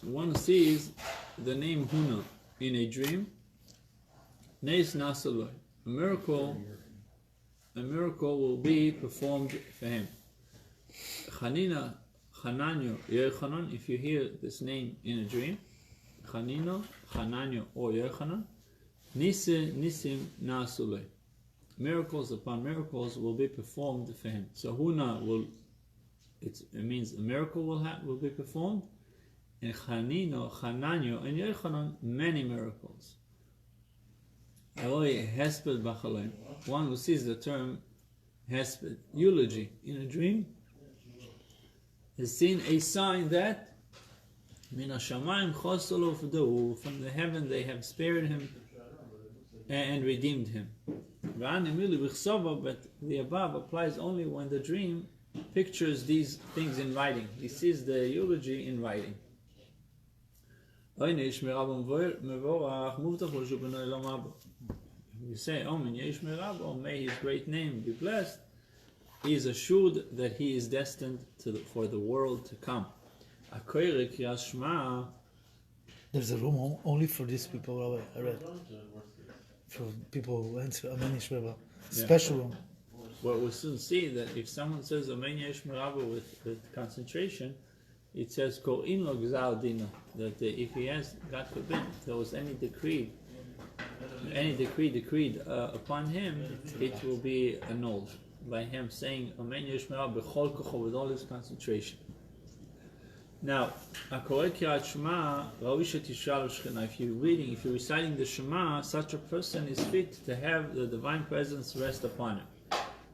One sees the name Huna in a dream. Neis nasaloi. A miracle will be performed for him. Chanina, Chananyo, Yechanan. If you hear this name in a dream, Chanino, Chananyo, or Yechanan, Nisim nasaloi. Miracles upon miracles will be performed for him. So Huna will. It means a miracle will be performed. And Chanino, Chananyo, and Yechanan, many miracles. One who sees the term hesped, eulogy, in a dream, has seen a sign that from the heaven they have spared him and redeemed him. But the above applies only when the dream pictures these things in writing. He sees the eulogy in writing. You say, may his great name be blessed. He is assured that he is destined for the world to come. There's a room only for these people, I read. For people who answer Amen Yishmerava. Special room. Well, we'll soon see that if someone says Amen Yishmerava with concentration, it says Ko'in lo gzal dina, that if he has, God forbid, there was any decree decreed upon him, it will be annulled by him saying Amen Yishmerava b'chol kocho, with all his concentration. Now, if you're reciting the Shema, such a person is fit to have the divine presence rest upon him.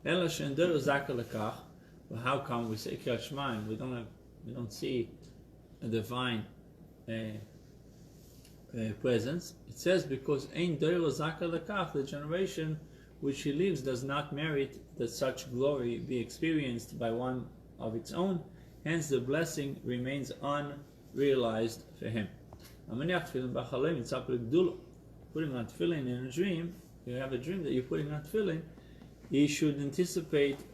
But how come we say Kriyat Shema and we don't see a divine presence? It says because the generation which he lives does not merit that such glory be experienced by one of its own. Hence the blessing remains unrealized for him. Putting on tefillin in a dream, you have a dream that you're putting on tefillin, you should anticipate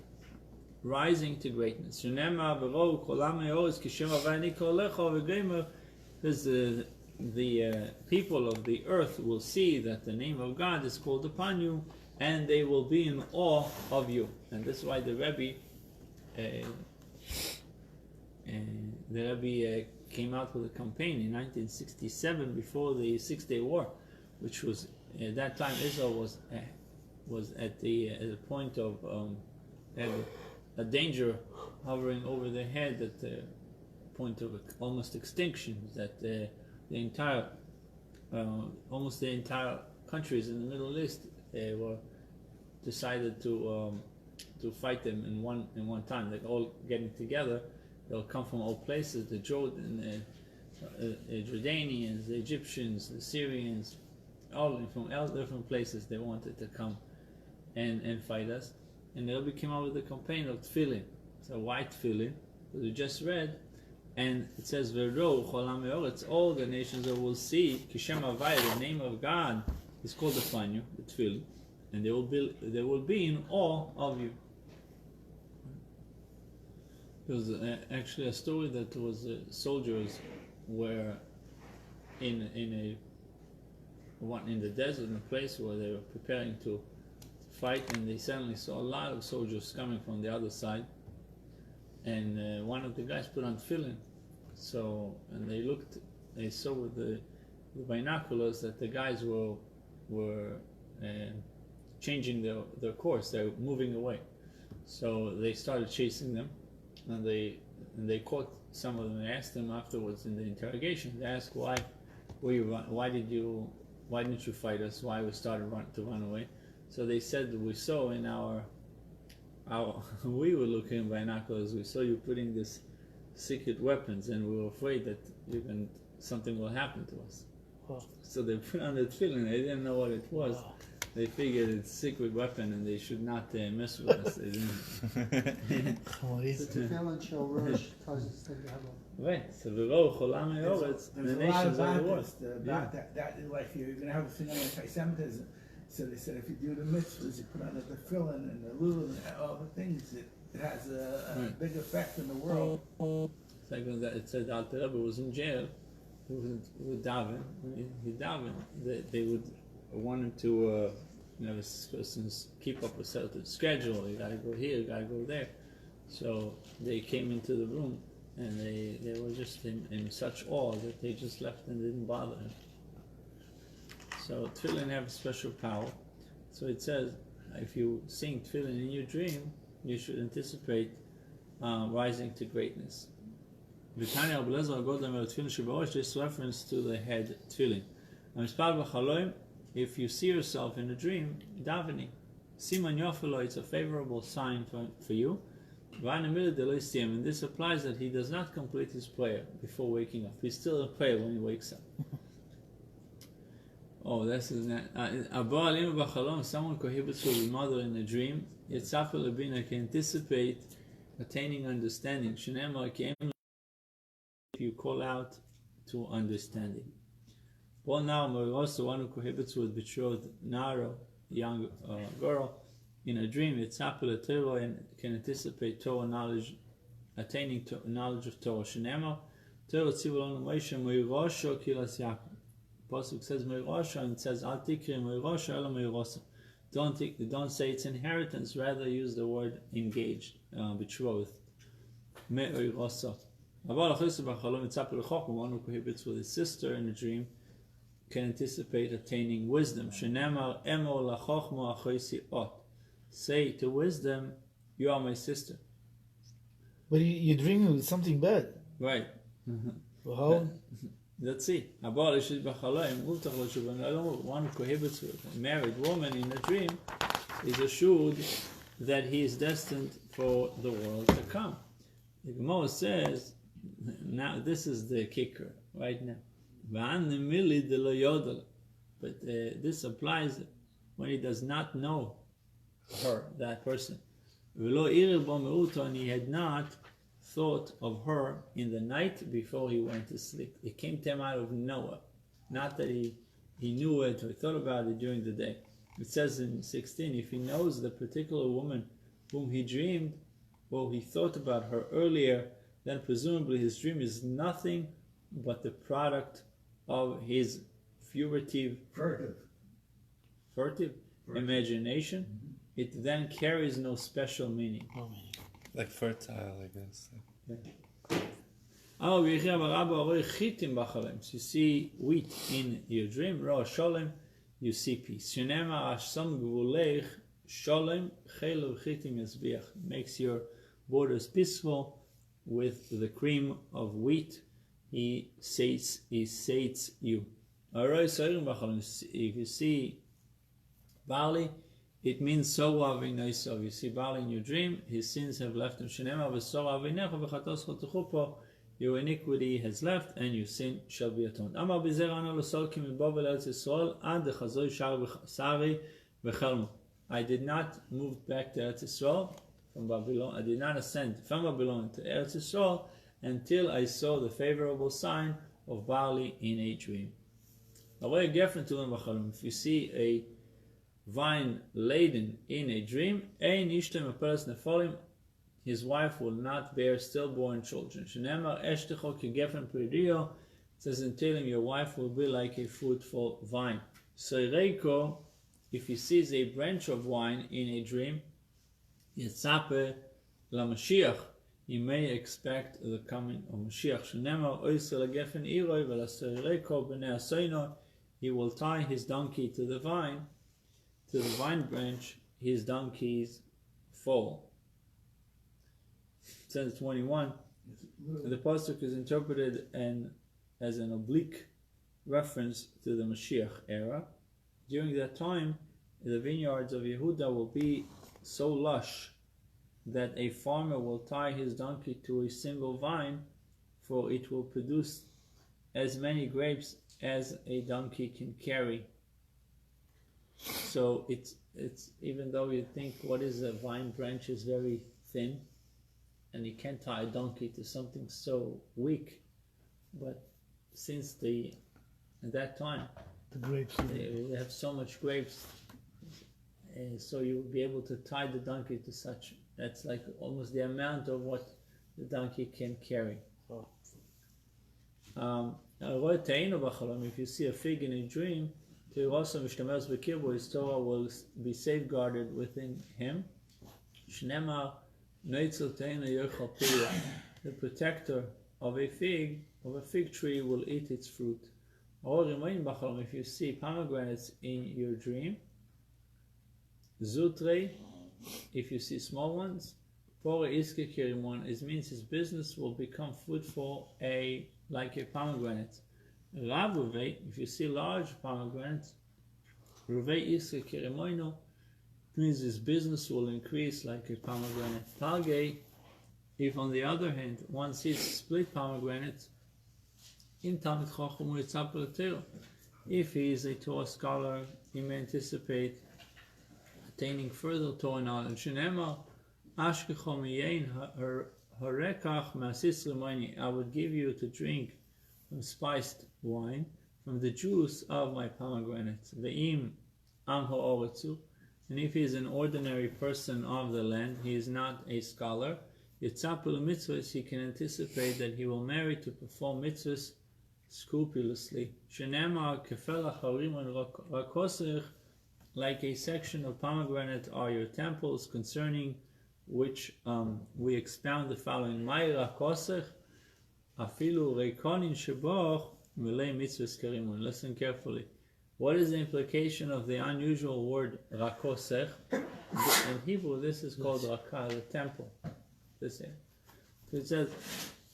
rising to greatness. Because the people of the earth will see that the name of God is called upon you, and they will be in awe of you. And this is why the Rebbe came out with a campaign in 1967 before the 6-Day War, which was at that time Israel was at the point of had a danger hovering over their head, at the point of almost extinction. That almost the entire countries in the Middle East were decided to fight them in one time. They're all getting together. They'll come from all places, the Jordanians, the Egyptians, the Syrians, all different places. They wanted to come and fight us. And they'll came out with a campaign of tefillin. It's a white tefillin, that we just read, and it says, it's all the nations that will see, Kishem Havai, the name of God is called upon you, the tefillin, and they will be in awe of you. There was actually a story that was soldiers were in the desert, in a place where they were preparing to fight, and they suddenly saw a lot of soldiers coming from the other side, and one of the guys put on tefillin. And they saw with the binoculars that the guys were changing their course. They were moving away, so they started chasing them. And they caught some of them. They asked them afterwards in the interrogation. They asked why didn't you fight us? Why we started to run away? So they said that we saw in our we were looking in binoculars. We saw you putting this secret weapons, and we were afraid that something will happen to us. Wow. So they put on the tefillin. They didn't know what it was. Wow. They figured it's a secret weapon and they should not mess with us. They didn't. Right. So the nations of the world. That like you're going to have a thing on anti-Semitism. So they said if you do the mitzvahs, you put on the tefillin and the lulav and all the things, it has a big effect in the world. It's like when it said Alter Rebbe was in jail, he would daven. He daven. They would want him to, this person's keep up a certain schedule. You gotta go here, you gotta go there. So they came into the room and they were just in such awe that they just left and didn't bother him. So tefillin have a special power. So it says, if you sing tefillin in your dream, you should anticipate rising to greatness. This reference to the head tefillin. If you see yourself in a dream, davening, siman yofelo, it's a favorable sign for you. And this applies that he does not complete his prayer before waking up. He's still in prayer when he wakes up. Oh, this is not. Someone prohibits your mother in a dream. Can anticipate attaining understanding. If you call out to understanding. Well, now also one who prohibits with betrothed naro, young girl, in a dream. And can anticipate Torah knowledge, attaining to knowledge of Torah. Shenema Torah tzivulon Moshe meirosho kilas Yaakov. Pasuk says meirosho, and it says al tikri meirosho ela meirosa. Don't say it's inheritance. Rather use the word engaged, betrothed. Meirosa. One who prohibits with his sister in a dream can anticipate attaining wisdom. Shenemar emo lachochma achoisi ot. Say to wisdom, you are my sister. But you're dreaming with something bad. Right. Well, how? Let's see. One who prohibits a married woman in a dream is assured that he is destined for the world to come. The Gemara says, now this is the kicker right now. But this applies when he does not know her, that person. And he had not thought of her in the night before he went to sleep. It came to him out of nowhere. Not that he knew it or thought about it during the day. It says in 16, if he knows the particular woman whom he dreamed, or he thought about her earlier, then presumably his dream is nothing but the product of his furtive imagination. Mm-hmm. It then carries no special meaning. Like fertile, I guess. So you see wheat in your dream, you see peace. Makes your borders peaceful with the cream of wheat. He sates you. If you see barley, it means so avinoisov. You see barley in your dream, his sins have left him. Your iniquity has left, and your sin shall be atoned. I did not move back to Eretz Yisrael from Babylon. I did not ascend from Babylon to Eretz Yisrael until I saw the favorable sign of barley in a dream. If you see a vine laden in a dream, his wife will not bear stillborn children. It says in Tehillim, your wife will be like a fruitful vine. So if he sees a branch of wine in a dream, he may expect the coming of Mashiach. He will tie his donkey to the vine branch, his donkey's foal. It says 21. The pasuk is interpreted as an oblique reference to the Mashiach era. During that time, the vineyards of Yehuda will be so lush that a farmer will tie his donkey to a single vine, for it will produce as many grapes as a donkey can carry. So it's even though you think what is a vine branch is very thin, and you can't tie a donkey to something so weak, but since at that time the grapes, they have so much grapes, so you will be able to tie the donkey to such. That's like almost the amount of what the donkey can carry. If you see a fig in a dream, his Torah will be safeguarded within him. The protector of a fig tree will eat its fruit. If you see pomegranates in your dream, Zutre, if you see small ones, it means his business will become fruitful like a pomegranate. Ravuve, if you see large pomegranates, means his business will increase like a pomegranate. Talge, if on the other hand one sees split pomegranates, if he is a Torah scholar, he may anticipate attaining further Torah knowledge. I would give you to drink from spiced wine, from the juice of my pomegranates. And if he is an ordinary person of the land, he is not a scholar, he can anticipate that he will marry to perform mitzvahs scrupulously. Like a section of pomegranate are your temples, concerning which we expound the following. Listen carefully. What is the implication of the unusual word rakosech? In Hebrew, this is called rakah, the temple. This here. So it says,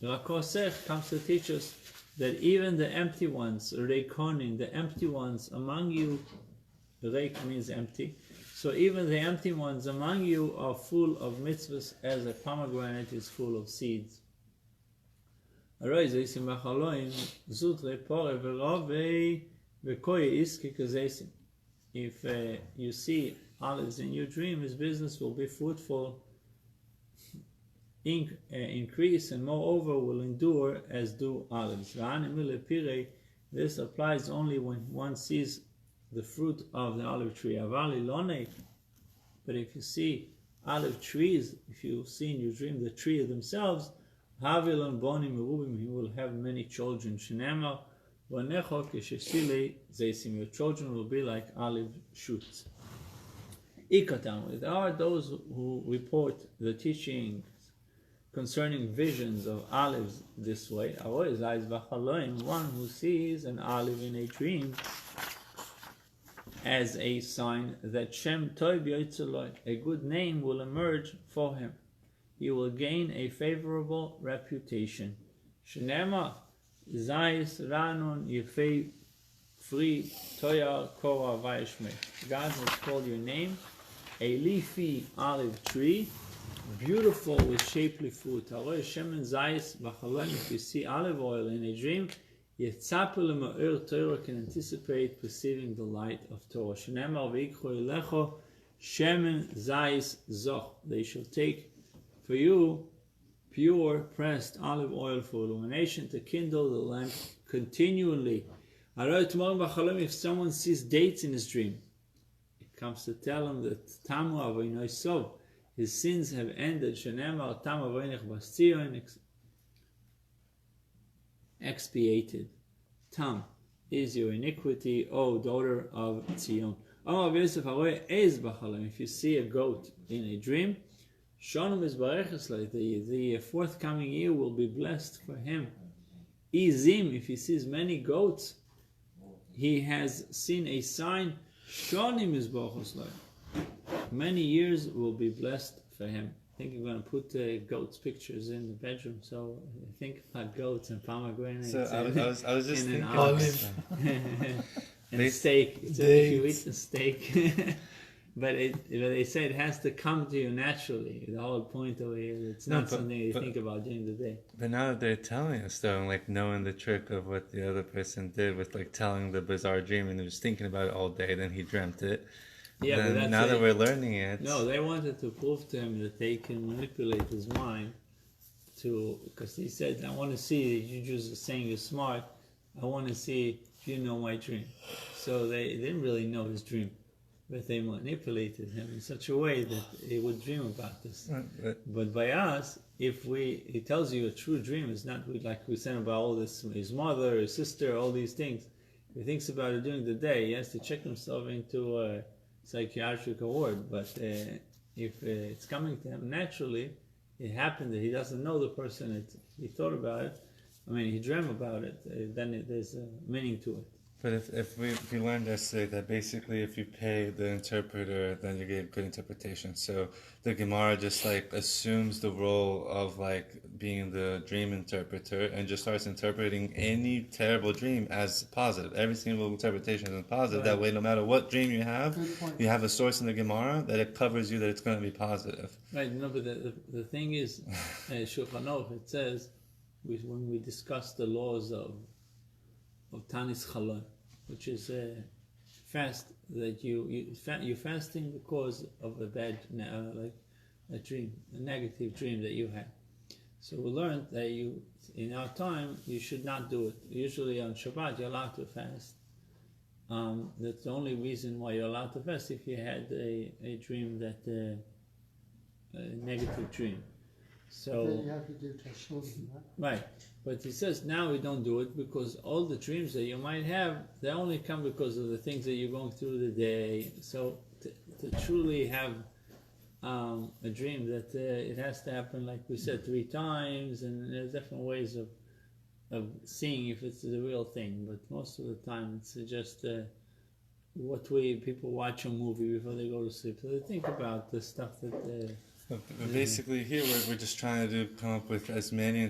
rakosech comes to teach us that even the empty ones, reikonin, the empty ones among you, reik means empty, so even the empty ones among you are full of mitzvahs as a pomegranate is full of seeds. If you see olives in your dream, his business will be fruitful, increase, and moreover will endure as do olives. This applies only when one sees the fruit of the olive tree. But if you see olive trees, if you see in your dream the tree themselves, he will have many children. Your children will be like olive shoots. There are those who report the teachings concerning visions of olives this way. One who sees an olive in a dream as a sign that Shem Tov Yotzaloi, a good name will emerge for him. He will gain a favorable reputation. Shenema Zayis Ranon Yefei Fri Toyar Kora Vayishme. God has called your name a leafy olive tree, beautiful with shapely fruit. If you see olive oil in a dream, Torah can anticipate perceiving the light of Torah. They shall take for you pure pressed olive oil for illumination to kindle the lamp continually. If someone sees dates in his dream, it comes to tell him that Tamu Avoinoi Sov, his sins have ended. Expiated. Tam is your iniquity, O daughter of Zion. If you see a goat in a dream, the forthcoming year will be blessed for him. Izim, if he sees many goats, he has seen a sign. Many years will be blessed for him. I think I'm going to put goats' pictures in the bedroom, so think about goats and pomegranates. So I was just thinking olive. And steak. So if you eat the steak, but they say it has to come to you naturally. The whole point of it is it's not something you think about during the day. But now that they're telling us, though, like knowing the trick of what the other person did with like telling the bizarre dream, and he was thinking about it all day, then he dreamt it. Yeah, but that's now that we're learning it. No, they wanted to prove to him that they can manipulate his mind because he said, I want to see, you just saying you're smart, I want to see if you know my dream. So they didn't really know his dream, but they manipulated him in such a way that he would dream about this. Right, but by us, if he tells you a true dream is not like we said about all this, his mother, his sister, all these things. If he thinks about it during the day, he has to check himself into a psychiatric ward. But if it's coming to him naturally, it happened that he doesn't know the person, he thought about it, he dreamt about it, then there's a meaning to it. But if we learned yesterday that basically if you pay the interpreter, then you get good interpretation. So the Gemara just like assumes the role of like being the dream interpreter and just starts interpreting any terrible dream as positive. Every single interpretation is positive. Right. That way, no matter what dream you have a source in the Gemara that it covers you that it's going to be positive. Right. No, but the thing is, Shulchan Aruch, it says when we discuss the laws of Tanis Chalon, which is fast that you're fasting because of a bad a dream, a negative dream that you had. So we learned that in our time you should not do it. Usually on Shabbat you're allowed to fast. That's the only reason why you're allowed to fast if you had a dream a negative dream. So then you have to do Tashlumin, right. But he says now we don't do it because all the dreams that you might have, they only come because of the things that you're going through the day. So to truly have a dream that it has to happen, like we said, 3 times, and there's different ways of seeing if it's the real thing. But most of the time it's just what people watch a movie before they go to sleep. So they think about the stuff that... Basically, here we're just trying to come up with as many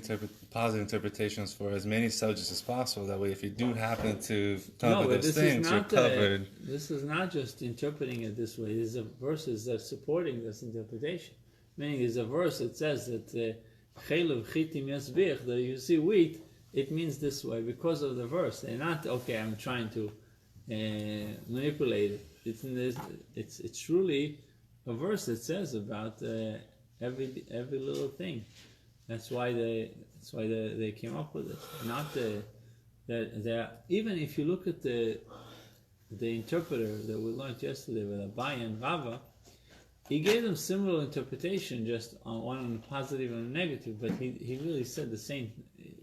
positive interpretations for as many subjects as possible. That way, if you do happen to come up with those things, you're covered. This is not just interpreting it this way. There's verses that are supporting this interpretation. Meaning, there's a verse that says that that you see wheat, it means this way because of the verse. They're not I'm trying to manipulate it. It's truly a verse that says about every little thing. That's why they came up with it. Not that even if you look at the interpreter that we learned yesterday with Abaye and Rava, he gave them similar interpretation, just one on the positive and the negative. But he really said the same,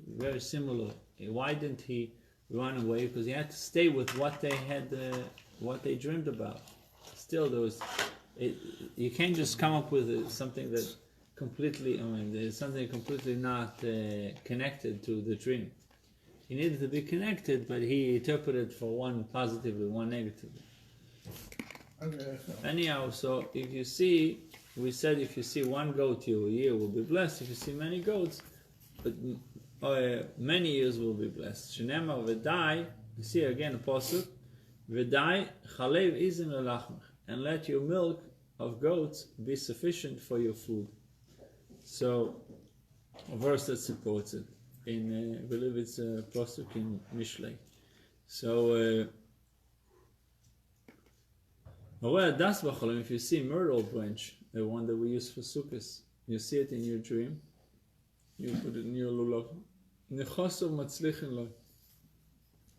very similar. Why didn't he run away? Because he had to stay with what they had, what they dreamed about. Still, there was. You can't just come up with something that completely, there's something completely not connected to the dream. He needed to be connected, but he interpreted for one positively, one negatively. Okay. Anyhow, so if you see, we said if you see one goat, your year will be blessed. If you see many goats, but many years will be blessed. Shenema v'dai, you see again a pasuk, v'dai chalev izim lelachmach, and let your milk of goats be sufficient for your food. So, a verse that supports it. I believe it's a pasuk in Mishlei. So, if you see myrtle branch, the one that we use for sukkahs, you see it in your dream, you put it in your lulav.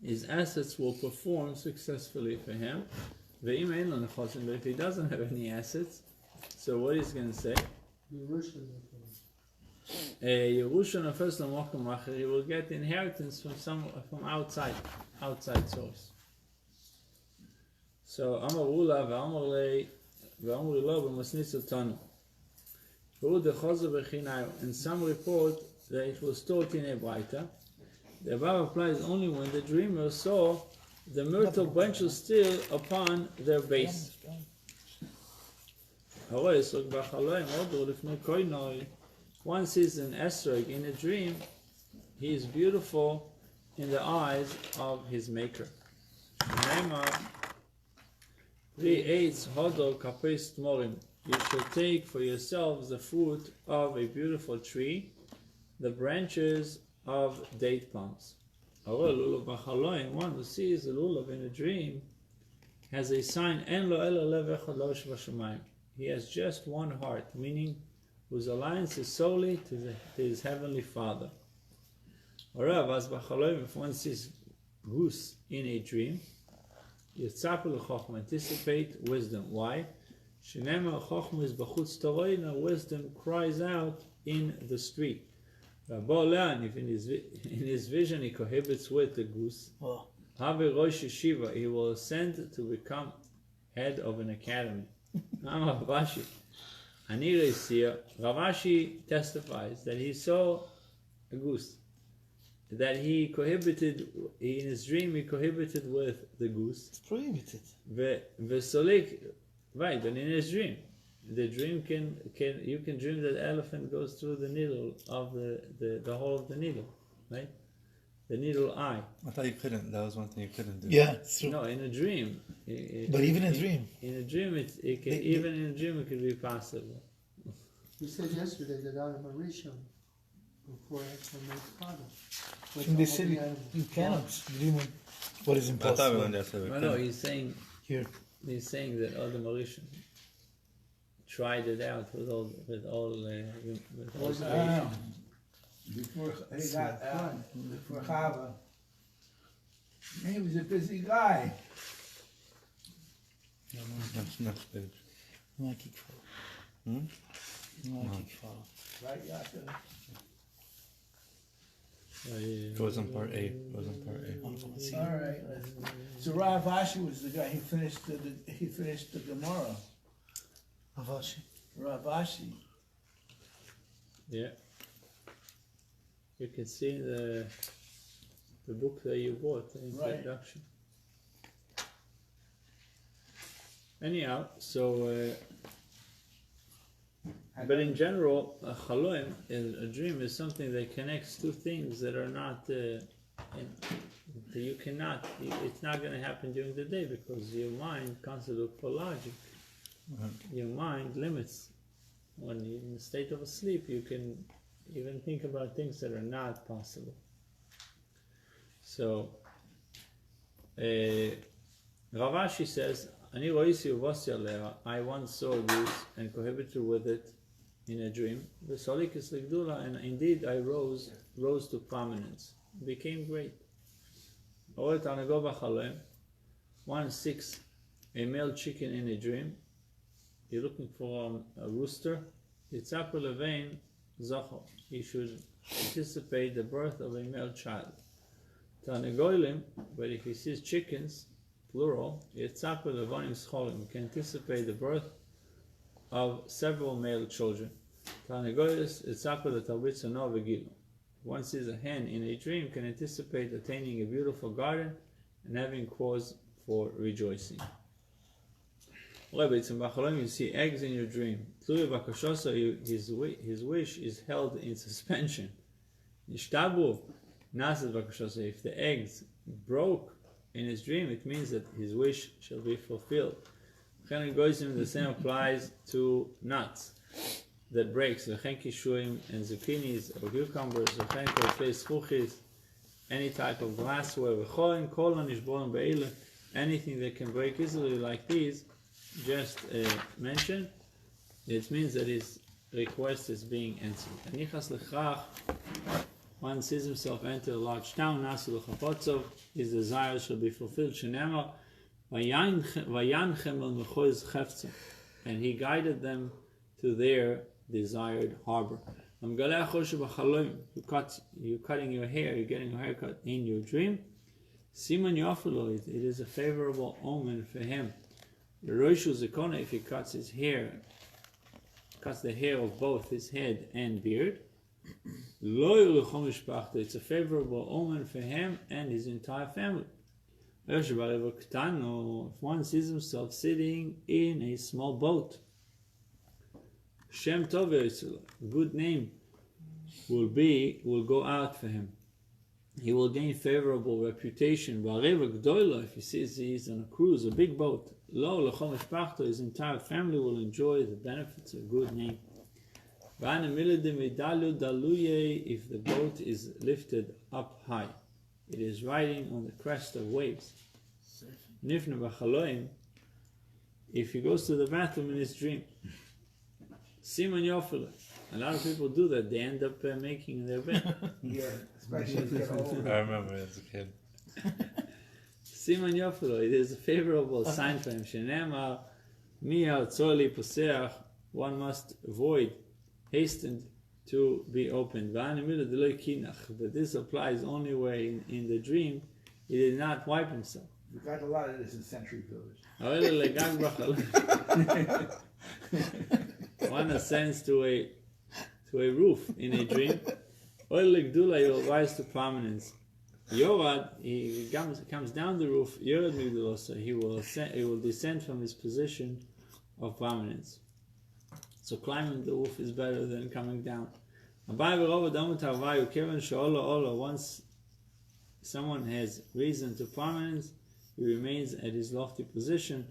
His assets will perform successfully for him. But if he doesn't have any assets, so what he's going to say? Yerusha first he will get inheritance from outside source. So Amar Ula v'Amar Lo b'Masnitzel Tanu. In some report that it was taught in a Braita. The above applies only when the dreamer saw the myrtle branches still upon their base. One sees an esrog in a dream, he is beautiful in the eyes of his maker. You shall take for yourselves the fruit of a beautiful tree, the branches of date palms. One who sees the lulav in a dream has a sign, he has just one heart, meaning whose alliance is solely to his heavenly Father. If one sees goose in a dream, anticipate wisdom. Why? Wisdom cries out in the street. And if in his vision he cohabits with the goose, Oh. Rosh Yeshiva, he will ascend to become head of an academy. Ravashi. Ravashi testifies that he saw a goose, that he cohabited, in his dream he cohabited with the goose. It's prohibited. Vesolik, right, but in his dream, the dream you can dream that the elephant goes through the needle of the hole of the needle, right? The needle eye. I thought you couldn't. That was one thing you couldn't do. Yeah, it's true. No, in a dream. But even in a dream. In a dream, even in a dream it could be possible. You said yesterday that out of Mauritius, before my father. In the city, you cannot dream of what is I thought we impossible. learned yesterday. No, he's saying Here. that all the Mauritians tried it out with all Before he got before Chava, he was a busy guy. Next page. No, kick follow. No, kick follow. Right, Yaakov? Goes on part A. Goes on part A. All right. So Rav Ashi was the guy. He finished the Gemara. Avashi. Rav Ashi. Yeah. You can see the book that you bought, the introduction. Anyhow, so but in general, a chaloim, a dream, is something that connects two things that are not that you cannot. It's not going to happen during the day because your mind constantly look for logic. Your mind limits. When you're in a state of sleep, you can even think about things that are not possible. So, Ravashi says, I once saw a goose and cohabited with it in a dream. And indeed I rose to prominence, became great. One seeks a male chicken in a dream. You're looking for a rooster. He should anticipate the birth of a male child. But if he sees chickens, plural, he can anticipate the birth of several male children. One sees a hen in a dream, can anticipate attaining a beautiful garden and having cause for rejoicing. You see eggs in your dream. His wish is held in suspension. If the eggs broke in his dream, it means that his wish shall be fulfilled. The same applies to nuts that breaks, and zucchinis or cucumbers, any type of glassware, anything that can break easily like these, just mentioned, it means that his request is being answered. One sees himself enter a large town, his desires shall be fulfilled. And he guided them to their desired harbor. You're cutting your hair, you're getting a haircut in your dream. It is a favorable omen for him. If he cuts his hair, cuts the hair of both his head and beard, it's a favorable omen for him and his entire family. If one sees himself sitting in a small boat, Shem Tov, good name will go out for him. He will gain favorable reputation. If he sees he's on a cruise, a big boat, his entire family will enjoy the benefits of a good name. If the boat is lifted up high, it is riding on the crest of waves. If he goes to the bathroom in his dream, Siman Yofel. A lot of people do that. They end up making their bed. Yeah, especially as you get older. I remember as a kid. Siman Yofel. It is a favorable sign for him. Shenema, Mia Tzoli Poseach. One must avoid, hasten to be opened. But this applies only where in the dream he did not wipe himself. We got a lot of this in Century Village. One ascends to a roof in a dream. He'll rise to prominence. Yorad, he comes down the roof. Yorad Migdalosa, he will descend from his position of prominence. So climbing the roof is better than coming down. Once someone has risen to prominence, he remains at his lofty position.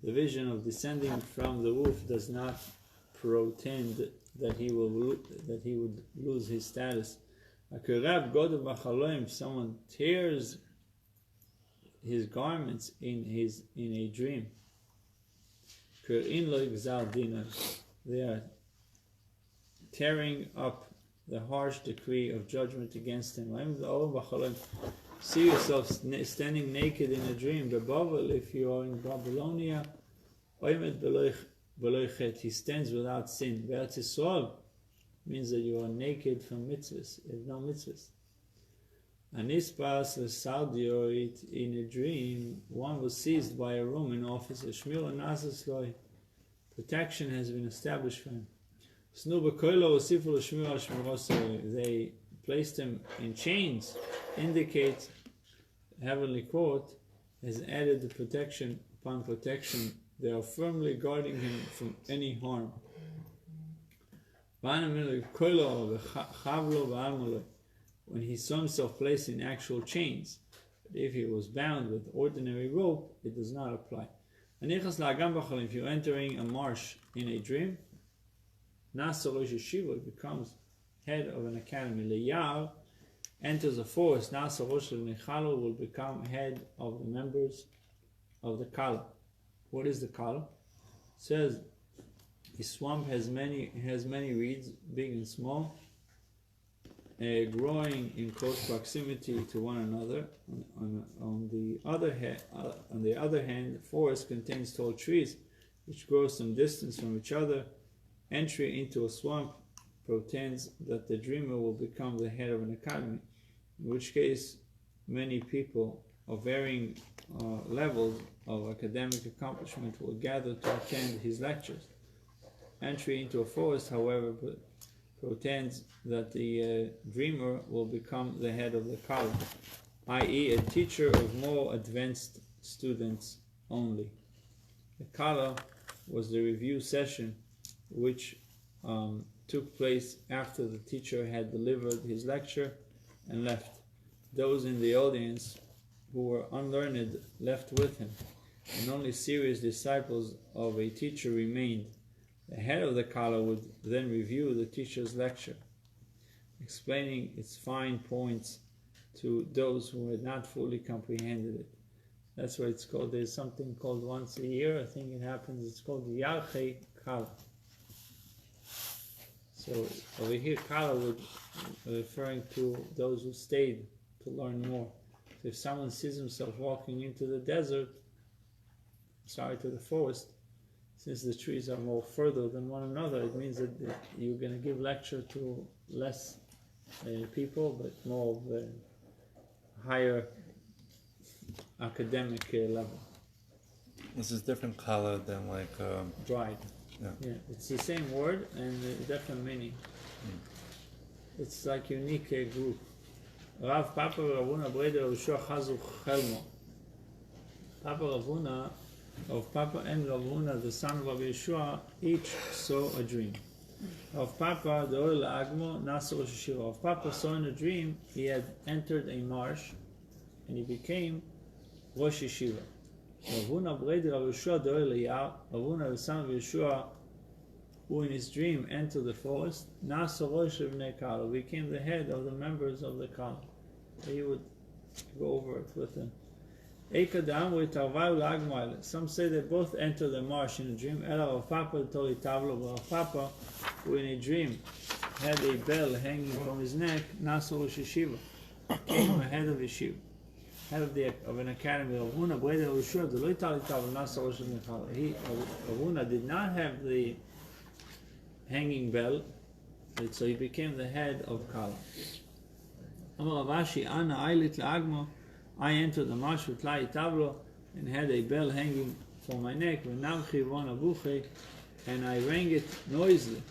The vision of descending from the roof does not portend that he would lose his status. If someone tears his garments in a dream, they are tearing up the harsh decree of judgment against him. See yourself standing naked in a dream. If you are in Babylonia, he stands without sin. Means that you are naked from mitzvahs. You have no mitzvahs. Anispas l'saldioit, in a dream, one was seized by a Roman officer. Shmir Nasas Loi, protection has been established for him. They placed him in chains, indicate heavenly court has added the protection upon protection. They are firmly guarding him from any harm. When he saw himself placed in actual chains, but if he was bound with ordinary rope, it does not apply. If you're entering a marsh in a dream, Yeshiva becomes head of an academy. Leyar enters a forest. Will become head of the members of the Kala. What is the Kala? It says his swamp has many reeds, big and small, growing in close proximity to one another. On the other hand, the forest contains tall trees, which grow some distance from each other. Entry into a swamp portends that the dreamer will become the head of an academy, in which case many people of varying levels of academic accomplishment will gather to attend his lectures. Entry into a forest, however, portends that the dreamer will become the head of the Kala, i.e. a teacher of more advanced students only. The Kala was the review session which took place after the teacher had delivered his lecture and left. Those in the audience who were unlearned left with him, and only serious disciples of a teacher remained. The head of the Kala would then review the teacher's lecture, explaining its fine points to those who had not fully comprehended it. That's why it's called, there's something called once a year, I think it happens, it's called the Yarchei Kala. So over here, Kala would referring to those who stayed to learn more. So if someone sees himself walking into the desert, to the forest, since the trees are more further than one another, it means that you're going to give lecture to less people, but more of a higher academic level. This is different Kala than like dried. Yeah. It's the same word and different meaning. It's like unique group. Rav Papa Ravuna Breder Rishua Chazu Chelmo. Papa Ravuna of Papa and Ravuna, the son of Rabbi Yeshua, each saw a dream. Of Papa, the Oil Agmo, Nasser Rosh Yeshiva. Of Papa saw in a dream he had entered a marsh and he became Rosh Yeshiva. Ravuna Breder Rabbi Yeshua, the Oil Yar, Ravuna, the son of Yeshua, who in his dream entered the forest, Nasser Rosh Bnei Kala, became the head of the members of the Kala. He would go over it with them. Some say they both enter the marsh in a dream. Of Papa, Papa, who in a dream had a bell hanging from his neck, Nasser Rosh Yeshiva, became a head of yeshiva, head of an academy. Ravuna did not have the hanging bell So he became the head of Kala. Amar Rav Ashi, Ana Ailit La'agmo, I entered the marsh with Lai Tavlo and had a bell hanging from my neck, and I rang it noisily.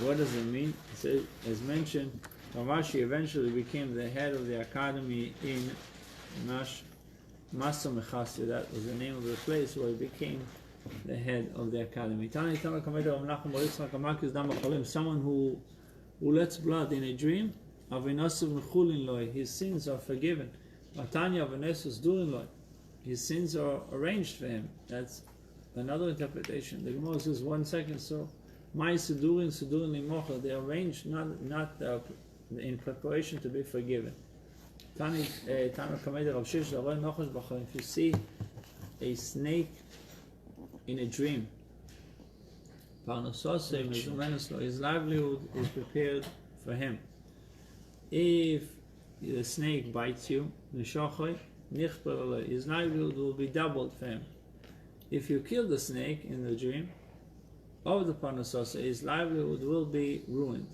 What does it mean? It says, as mentioned, Rav Ashi eventually became the head of the academy in Masa Mechasya. That was the name of the place where he became the head of the academy. Someone who lets blood in a dream, his sins are forgiven. His sins are arranged for him. That's another interpretation. The Gemara says 1 second, so my Sudurin Limocha, they are arranged not in preparation to be forgiven. If you see a snake in a dream, his livelihood is prepared for him. If the snake bites you, his livelihood will be doubled for him. If you kill the snake in the dream of the Parnasosa, his livelihood will be ruined.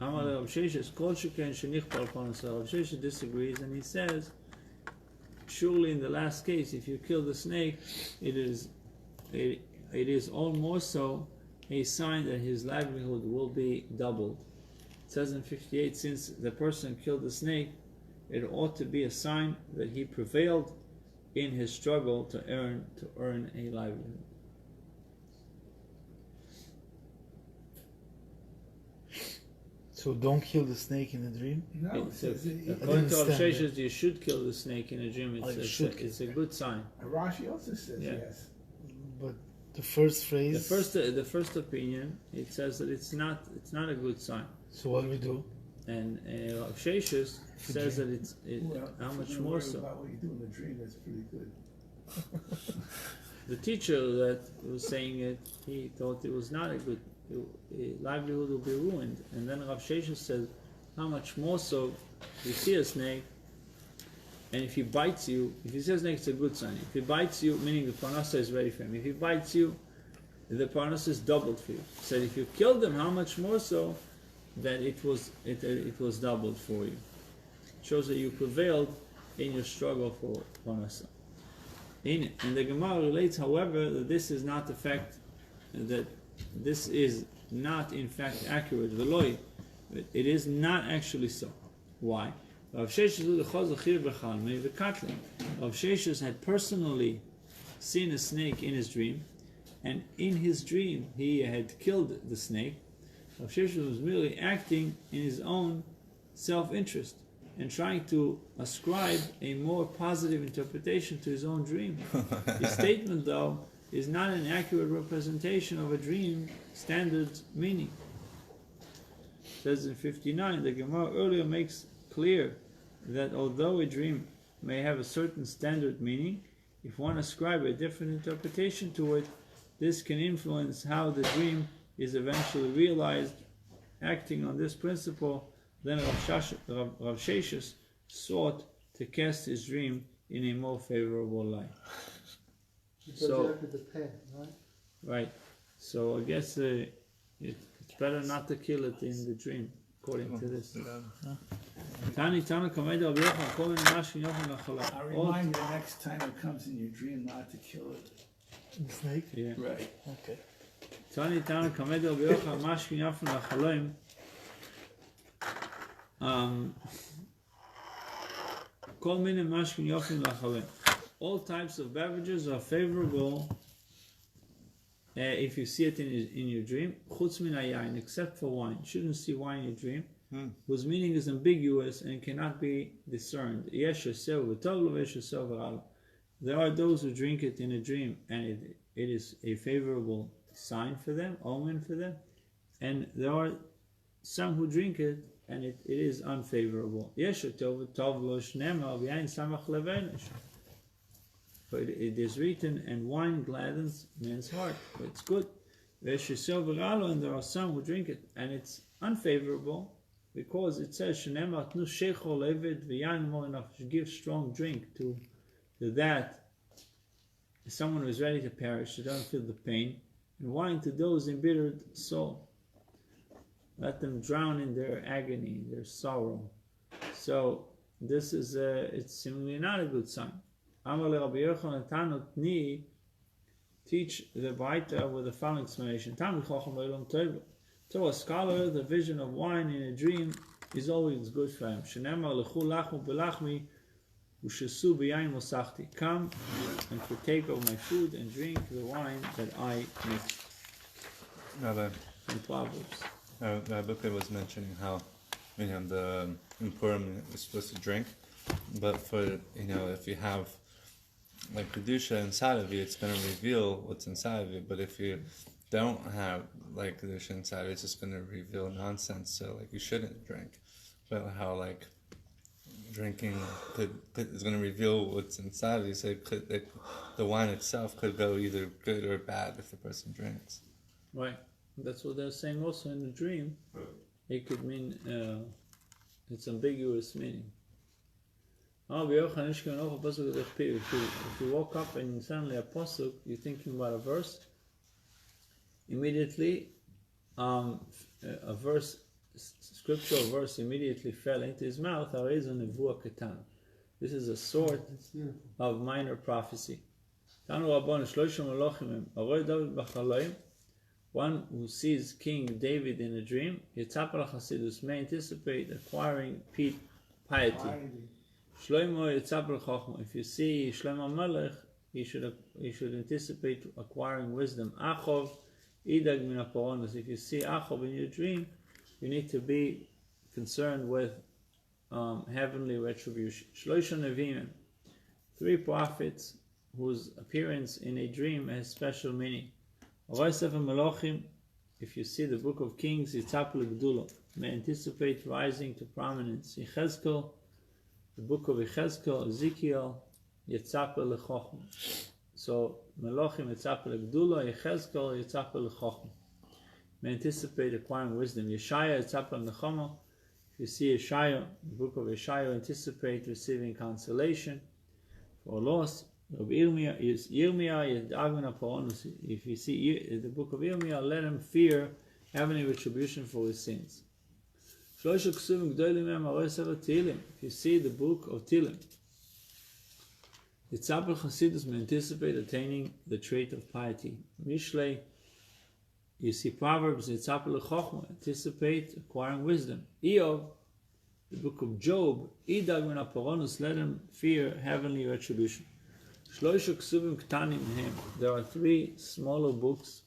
Rav Sheshes disagrees and he says, surely in the last case, if you kill the snake, it is all more so a sign that his livelihood will be doubled. It says in 58, since the person killed the snake, it ought to be a sign that he prevailed in his struggle to earn a livelihood. So don't kill the snake in a dream? No, it says According to Rav Sheshes, you should kill the snake in a dream. It's a good sign. Rashi also says yes. But the first phrase. The first opinion, it says that it's not a good sign. So what do we do? And Rav Sheshes says that how much more so. About what you do in the dream, that's pretty good. The teacher that was saying it, he thought it was not a good. Livelihood will be ruined. And then Rav Sheshes says, how much more so you see a snake, and if he bites you, if you see a snake, it's a good sign. If he bites you, meaning the parnasa is ready for him. If he bites you, the parnasa is doubled for you. So if you killed him, how much more so that it was doubled for you. It shows that you prevailed in your struggle for parnasa. And the Gemara relates, however, that this is not the fact that this is not in fact accurate. Veloy, it is not actually so. Why? Rav Sheshes had personally seen a snake in his dream, and in his dream he had killed the snake. Rav Sheshes was merely acting in his own self-interest and trying to ascribe a more positive interpretation to his own dream. His statement, though, is not an accurate representation of a dream standard meaning. It says in 59, the Gemara earlier makes clear that although a dream may have a certain standard meaning, if one ascribes a different interpretation to it, this can influence how the dream is eventually realized. Acting on this principle, then Rav Sheshes sought to cast his dream in a more favorable light. So after the pen, right? Right. So I guess it's better not to kill it in the dream, according to this. I remind you the next time it comes in your dream not to kill it. The snake? Yeah. Right. Okay. All types of beverages are favorable if you see it in your dream, except for wine. You shouldn't see wine in your dream, whose meaning is ambiguous and cannot be discerned. There are those who drink it in a dream, and it is a favorable sign for them, omen for them, and there are some who drink it and it is unfavorable. For it is written, and wine gladdens man's heart. But it's good. And there are some who drink it, and it's unfavorable because it says, give strong drink to that someone who is ready to perish, who doesn't feel the pain, and wine to those embittered soul. let them drown in their agony, their sorrow. So this is it's seemingly not a good sign. Amar le Rabbi Yochanan Tanot Ni, teach the Baita with the following explanation. Talmid Chacham Olam Tov. To a scholar, the vision of wine in a dream is always good for him. Shenemar lechu lachmu belachmi ushesu b'yayin mosachti. Come and partake of my food and drink the wine that I make. Rabbi, In Proverbs. Rabbi was mentioning how, the Purim is supposed to drink, but for, if you have like Kedusha inside of you, it's going to reveal what's inside of you. But if you don't have like Kedusha inside of you, it's just going to reveal nonsense. So like you shouldn't drink. But how like drinking is going to reveal what's inside of you. So the wine itself could go either good or bad if the person drinks. Right. That's what they're saying also in the dream. It could mean, it's ambiguous meaning. If you woke up and suddenly a pasuk, you're thinking about a verse, immediately a verse, scriptural verse immediately fell into his mouth. This is a sort of minor prophecy. One who sees King David in a dream, may anticipate acquiring piety. If you see Shlomo Melech, you should anticipate acquiring wisdom. If you see Achov in your dream, you need to be concerned with heavenly retribution. 3 prophets whose appearance in a dream has special meaning. If you see the book of Kings, may anticipate rising to prominence. Yechezkel, the book of Yechezkel, Ezekiel, Yetzapel lechochma. So Melochim Yetzapel legdula, Yechezkel Yetzapel lechochma. May anticipate acquiring wisdom. Yeshaya Yetzapel nechama. If you see Yeshaya, the book of Yeshaya, anticipate receiving consolation for loss. If you see the book of Yirmiyah, let him fear having retribution for his sins. If you see the book of Tilim, Yitzapel Chasidus may anticipate attaining the trait of piety. Mishlei, you see Proverbs, Yitzapel Chochma, anticipate acquiring wisdom. Eov, the book of Job, Idag min Aporonus, let him fear heavenly retribution. There are 3 smaller books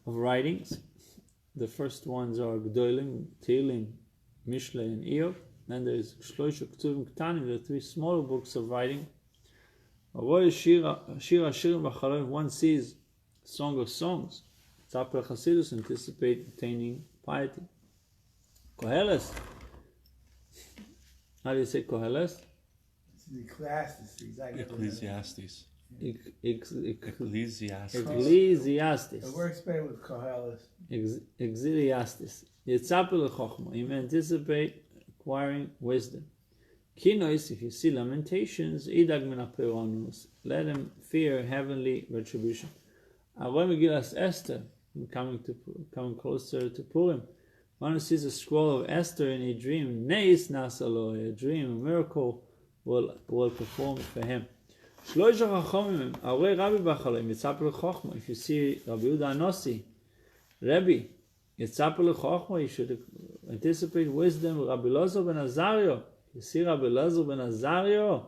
of writings. The first ones are Gdolim, Tehillim, Mishlei, and Eov. Then there is Shloisha Ksuvim Ktanim. There are 3 smaller books of writing. One sees Song of Songs. Tzapel Chasidus, anticipate attaining piety. Koheles. How do you say Koheles? Ecclesiastes. Ecclesiastes. It works better with Koheles. Ecclesiastes. Yitzapel lechochma. You may anticipate acquiring wisdom. Kinois, if you see Lamentations, idag min haperonus. Let him fear heavenly retribution. Aroy Megillas Esther, coming closer to Purim. One who sees a scroll of Esther in a dream, neis nasalo, a dream, a miracle will perform for him. If you see Rabbi Yehuda Anossi, Rebbe, Yitzapel lechochma, you should anticipate wisdom. Rabbi Elazar ben Azario, you see Rabbi Elazar ben Azario,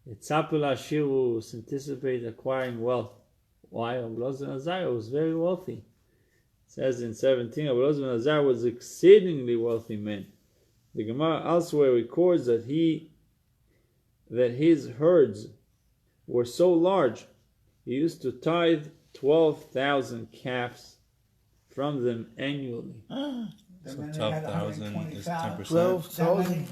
Yitzapel ashirus, anticipate acquiring wealth. Why? Rabbi Elazar ben Azario was very wealthy. It says in 17, Rabbi Elazar ben Azario was exceedingly wealthy man. The Gemara elsewhere records that his herds were so large, he used to tithe 12,000 calves from them annually. So 12,000 is 10%. 12,000.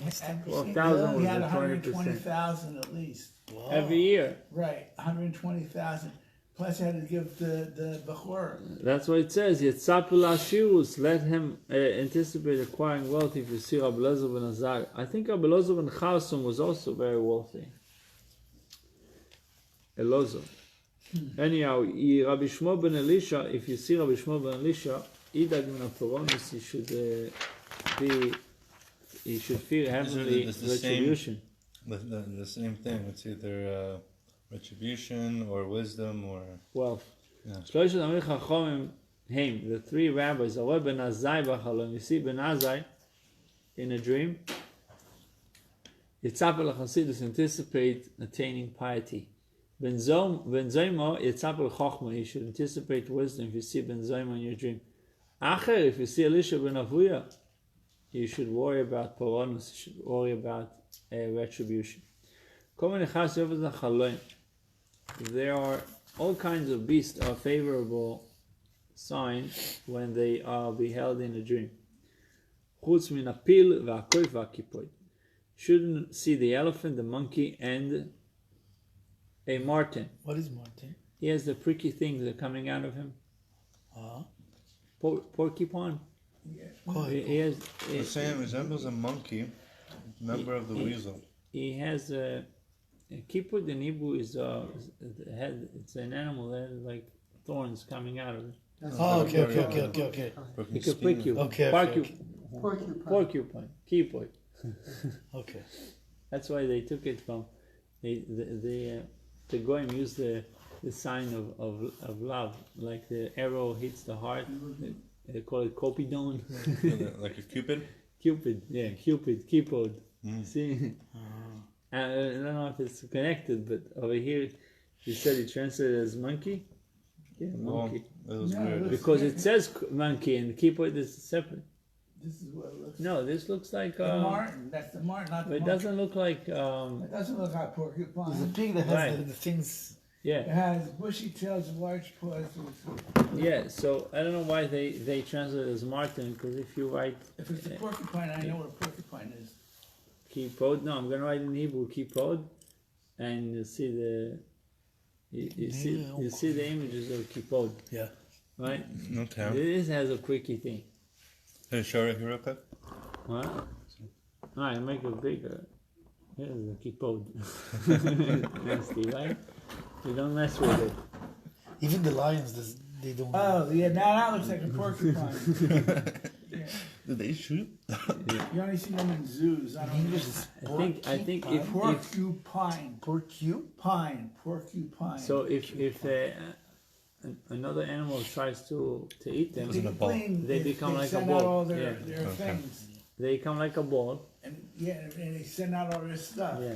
12,000 was He had the 20%. 120,000 at least. Wow. Every year. Right, 120,000. Plus, he had to give the Bechor. That's what it says. Yitzapel ashirus, let him anticipate acquiring wealth. If you see Rabbi Elazar ben Azar, I think Rabbi Elazar ben Charsum was also very wealthy. Elazar. Anyhow, Rabbi Shmuel ben Elisha, if you see Rabbi Shmuel ben Elisha, idag min ha'poronus, he should feel heavenly It's the retribution. The same thing. It's either retribution or wisdom or Wealth. Yeah. Shloisha Tamid Chachomim Haim, the three rabbis, Aroi ben Azai b'Chalom. You see Ben Azai in a dream. Yitzapel HaChasidus anticipate attaining piety. Ben Zomo Yitzapel Chochma. You should anticipate wisdom if you see Ben Zomo in your dream. Acher, if you see Elisha ben Avuya, you should worry about poronus. You should worry about retribution. There are all kinds of beasts are favorable signs when they are beheld in a dream. Shouldn't see the elephant, the monkey, and a marten. What is Martin? He has the pricky things that are coming out of him. Porcupine. He has. the same resembles a monkey, member of the weasel. He has a kipud in Hebrew is head. It's an animal that has like thorns coming out of it. Okay. He could prick you. Porcupine. Kipud. Okay. That's why they took it from the Goyim used the sign of love, like the arrow hits the heart. They call it Cupidon. Like a cupid? Cupid, yeah, Cupid, Kipod. See? I don't know if it's connected, but over here you said it translated as monkey. Yeah, monkey. Well, that was weird. Because it says monkey and Kipod is separate. This is what it looks like. No, this looks like. The marten, that's the marten, not But the it monkey. doesn't look like. It doesn't look like porcupine. There's a pig that has Right. the things. It Yeah, has bushy tails, large paws. yeah. So I don't know why they translate it as Martin, because if you write If it's a porcupine, I know what a porcupine is. Kipod, no, I'm gonna write in Hebrew Kipod, and you see the. You see the images of Kipod, Yeah. right? Okay. This has a pricky thing. Can you show it here real quick? What? Alright, make it bigger. Here's the Kipod. Nasty, right? You don't mess with it. Even the lions, they don't. Oh, yeah, now that looks like a porcupine. Yeah. Did they shoot? You only see them in zoos. I In don't English, know. it's I think if Porcupine. porcupine. Porcupine. so, if another animal tries to eat them, in a ball. They become like a send ball. out all their, Yeah. their things. they come like a ball. And they send out all their stuff. Yeah.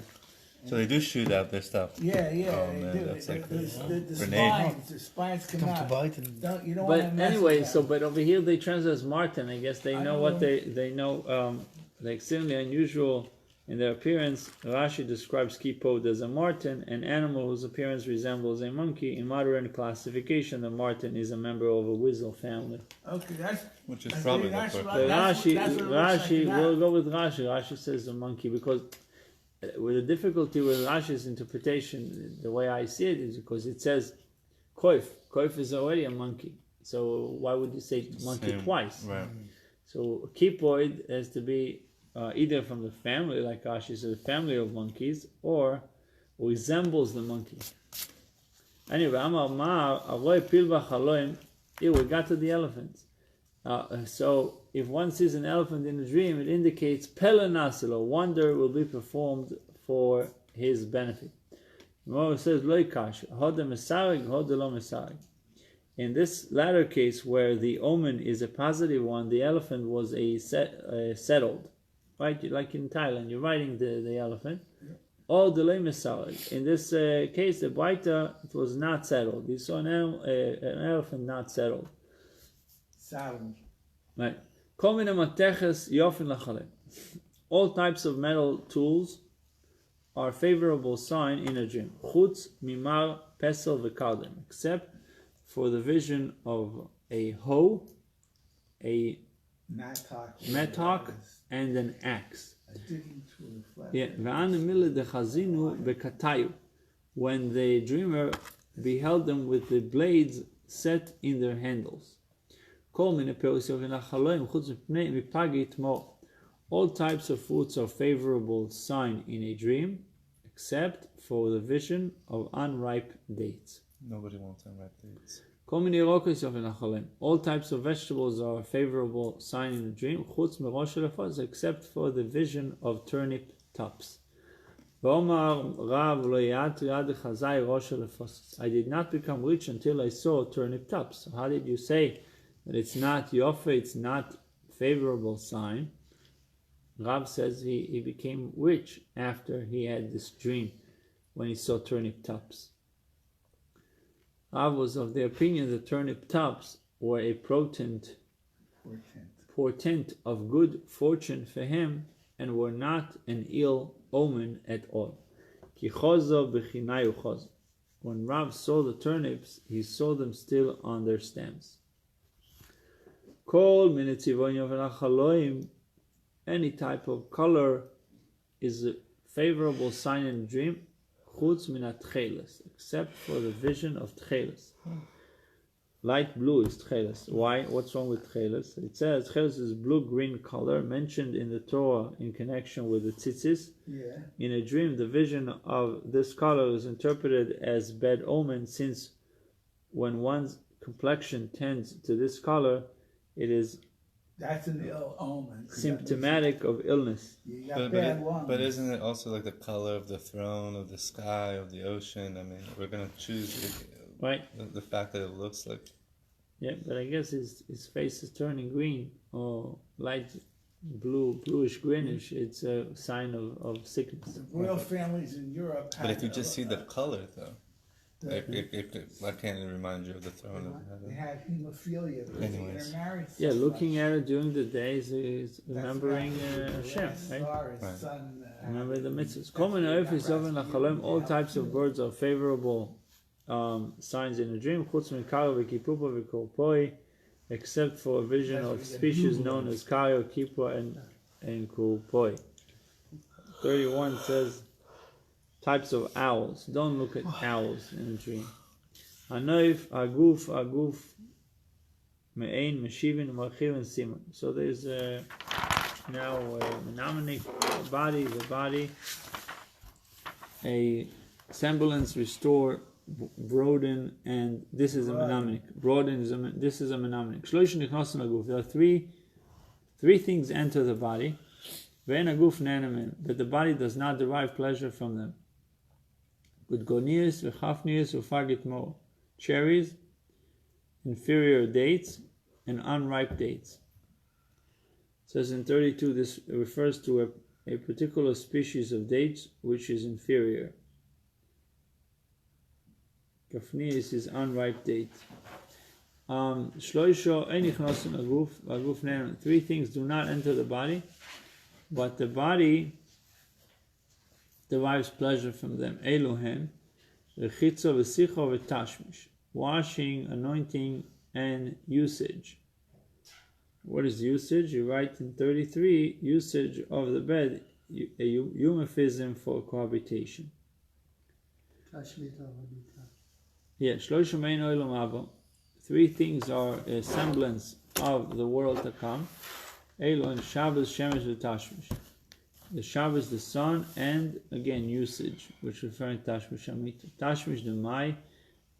So they do shoot out their stuff. Yeah, Oh, they man, do. that's like the grenade. spines come Come to out. bite and You don't But want to mess anyway, with so them. but over here they translate as Martin. I guess they I know don't what know. they know. Like extremely unusual in their appearance. Rashi describes Kipod as a marten, an animal whose appearance resembles a monkey. In modern classification, the marten is a member of a weasel family. Okay, that's Which is I probably think that's the right. But That's Rashi, what it looks like Rashi, now. we'll go with Rashi. Rashi says a monkey because with the difficulty with Rashi's interpretation, the way I see it is because it says koif. Koif is already a monkey. So why would you say monkey Same. twice? Right. So kipoid has to be either from the family, like Rashi says, family of monkeys, or resembles the monkey. Anyway, here we got to the elephants. So if one sees an elephant in a dream, it indicates pelenasilo, wonder will be performed for his benefit. Gemara says loikash, hoda mesarig, hoda lo mesarig. In this latter case, where the omen is a positive one, the elephant was settled, right? Like in Thailand, you're riding the elephant. Or the mesarig. In this case, the baita, it was not settled. You saw an elephant not settled. saddle. Right. All types of metal tools are favorable sign in a dream. Chutz, mimar, pesel, v'kardem. Except for the vision of a hoe, a mattock, and an axe. A digging tool. Flat. Yeah. When the dreamer beheld them with the blades set in their handles. All types of fruits are favorable sign in a dream, except for the vision of unripe dates. Nobody wants unripe dates. All types of vegetables are a favorable sign in the dream, except for the vision of turnip tops. I did not become rich until I saw turnip tops. So how did you say that it's not yofa, it's not favorable sign? Rav says he became rich after he had this dream when he saw turnip tops. Rav was of the opinion that turnip tops were a portent of good fortune for him and were not an ill omen at all. When Rav saw the turnips, he saw them still on their stems. Any type of color is a favorable sign in a dream, except for the vision of tcheles. Light blue is tcheles. Why? What's wrong with tcheles? It says tcheles is blue-green color mentioned in the Torah in connection with the tzitzis. Yeah. In a dream, the vision of this color is interpreted as bad omen, since when one's complexion tends to this color, it is That's an ill omen. symptomatic of illness. You got bad lungs. But isn't it also like the color of the throne, of the sky, of the ocean? I mean, we're going to choose Right? the fact that it looks like... Yeah, but I guess his face is turning green or light blue, bluish greenish. It's a sign of sickness. The royal families in Europe had... But if you just see the color, though, why can't it remind you of the throne of They heaven? had hemophilia because Anyways. they're married. Yeah, looking at it during the days is remembering Hashem, right? Remember the mitzvahs. All types of birds are favorable signs in a dream, except for a vision of species known as kayo, kippur, and kupoi. 31 says types of owls. Don't look at owls in a dream. Anoif, aguf, me'ein, meshivin, marchiv, and simon. So there's now a mnemonic, the body, a semblance, restore, broaden, and this is a mnemonic. Broaden is this is a mnemonic. There are three things enter the body, but the body does not derive pleasure from them. Cherries, inferior dates, and unripe dates. It says in 32, this refers to a particular species of dates which is inferior. Kafnius is unripe date. Three things do not enter the body, but the body derives pleasure from them. Elohen, rechitzo v'sicho v'tashmish. Washing, anointing, and usage. What is usage? You write in 33, usage of the bed, a euphemism for cohabitation. Yeah, three things are a semblance of the world to come. Elon, Shabbos, Shemesh, v'tashmish. The Shabbos, the sun, and again usage, which referring to Tashmish Amito. Tashmish the Mai,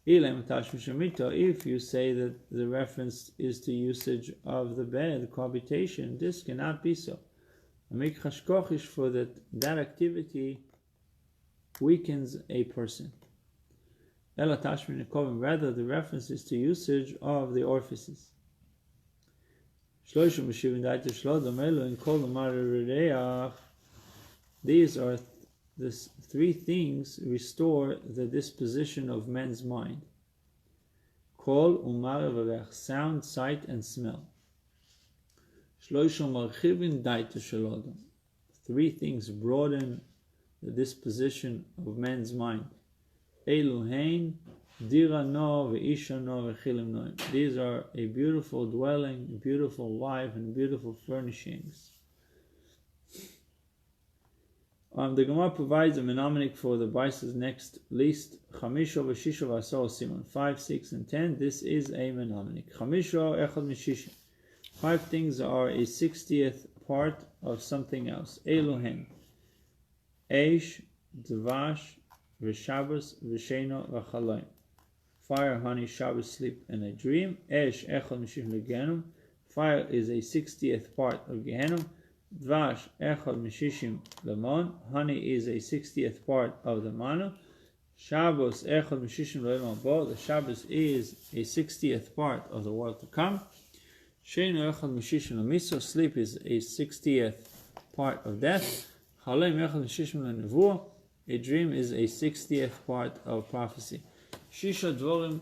Ilem Tashmish Amito. If you say that the reference is to usage of the bed, cohabitation, this cannot be so. Amik Chashkochish, for that activity weakens a person. Ela Tashmish Nekovim, rather the reference is to usage of the orifices. Shloshim Meshivin Daita Shlodom Elo in Kol Umar. These are the three things restore the disposition of men's mind. Kol umar v'rech, sound, sight, and smell. Shloshim marchivin daita shalodom. Three things broaden the disposition of men's mind. Eluhein, dira no v'isha no v'chilim noim. These are a beautiful dwelling, a beautiful wife, and beautiful furnishings. The Gemara provides a mnemonic for the Baisa's next list. Chamisho v'shisho v'asor simon. 5, 6, and 10. This is a mnemonic. Chamisho echad mishishim. 5 things are a 60th part of something else. Eluhen. Eish, Dvash, v'Shabbos, v'Sheno, v'Chaloim. fire, honey, Shabbos, sleep, and a dream. Esh echad mishishim legehenom. Fire is a 60th part of Gehenom. Dvash echad mishishim lemon. Honey is a 60th part of the manna. Shabbos echad mishishim le'olam haba. The Shabbos is a 60th part of the world to come. Sheinu echad mishishim le'miso. Sleep is a 60th part of death. Chalem echad mishishim le'nevuah. A dream is a 60th part of prophecy. Shisha dvorim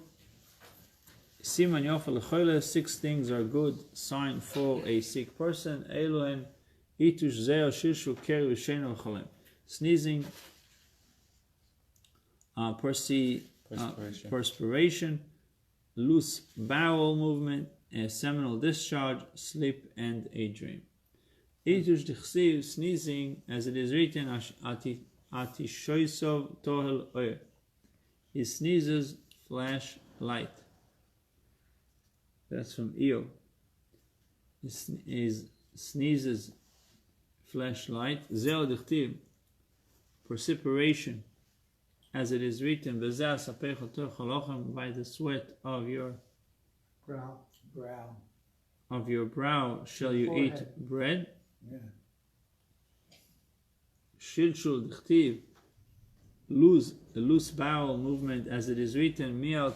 siman yofa lechoyle. 6 things are good sign for a sick person. Elohen itush zeo shirshu keri v'sheinu chalem. Sneezing, perspiration, loose bowel movement, a seminal discharge, sleep, and a dream. Itush dichsiv, sneezing, as it is written, Atishoisov tohel oyer. He sneezes, flash light. That's from Eo. He sneezes, flash light. Zeo dichtiv, perspiration, as it is written, by the sweat of your brow shall you eat bread. Yeah. Shilshul dichtiv, loose bowel movement, as it is written, one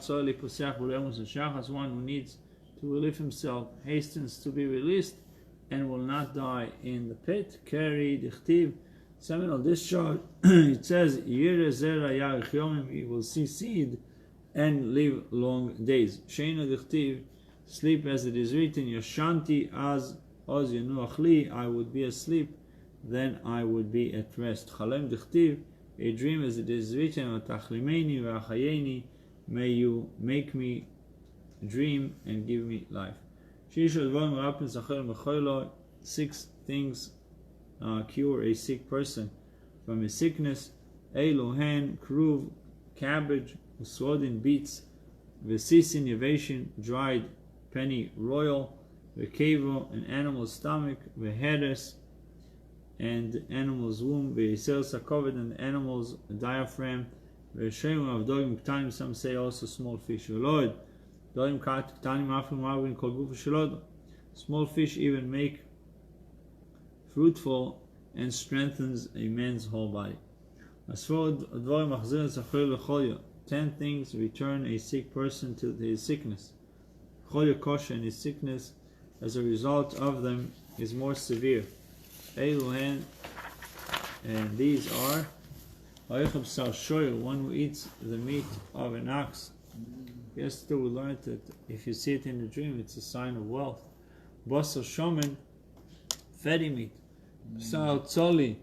who needs to relieve himself hastens to be released and will not die in the pit. Keri dichtiv, seminal discharge. It says, he will see seed and live long days. Sheina dichtiv, sleep, as it is written, Yashanti az yenuach li, I would be asleep, then I would be at rest. Chalem dichtiv, a dream, as it is written, Tachlimeni v'achayeni, may you make me dream and give me life. 6 things cure a sick person from his sickness. Elohen, kruv, cabbage, usodin, beets, vesisin, yavation, dried penny royal, vekevo, an animal's stomach, veheres, and the animal's womb, ve'isel sakovid, and the animal's diaphragm, ve'shem of dogim ktanim, some say also small fish. Lord, dogim ktanim afim marvin kol gufa shelod. Small fish even make fruitful and strengthens a man's whole body. As for dvorim machzir zachor lecholya, 10 things return a sick person to his sickness. Cholya kosher, and his sickness as a result of them is more severe. Eluhen, and these are Oichab Sal Shoyer, one who eats the meat of an ox. Yesterday we learned that if you see it in a dream, it's a sign of wealth. Basar Shomen, fatty meat. B'sal Tzoli,